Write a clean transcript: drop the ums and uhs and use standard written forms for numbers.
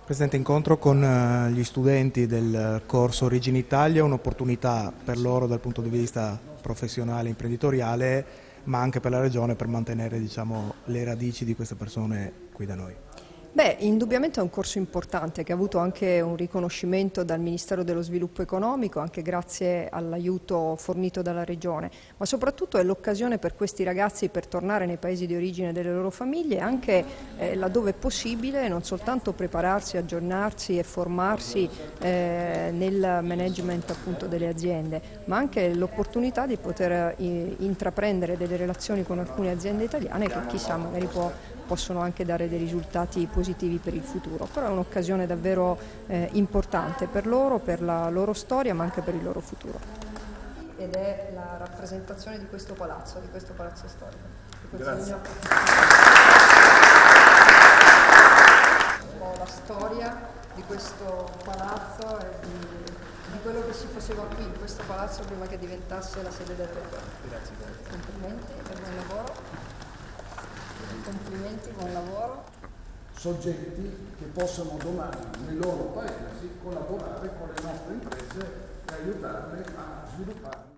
Presente incontro con gli studenti del corso Origine Italia, un'opportunità per loro dal punto di vista professionale e imprenditoriale, ma anche per la Regione per mantenere, diciamo, le radici di queste persone qui da noi. Beh, indubbiamente è un corso importante che ha avuto anche un riconoscimento dal Ministero dello Sviluppo Economico, anche grazie all'aiuto fornito dalla Regione, ma soprattutto è l'occasione per questi ragazzi per tornare nei paesi di origine delle loro famiglie, anche laddove è possibile, non soltanto prepararsi, aggiornarsi e formarsi nel management appunto delle aziende, ma anche l'opportunità di poter intraprendere delle relazioni con alcune aziende italiane che chissà magari possono anche dare dei risultati positivi per il futuro, però è un'occasione davvero importante per loro, per la loro storia, ma anche per il loro futuro. Ed è la rappresentazione di questo palazzo storico. Grazie. Un po' la storia di questo palazzo e di quello che si faceva qui in questo palazzo prima che diventasse la sede del Regione. Grazie. Complimenti e buon lavoro. Complimenti, buon lavoro. Soggetti che possano domani nei loro paesi collaborare con le nostre imprese e aiutarle a sviluppare.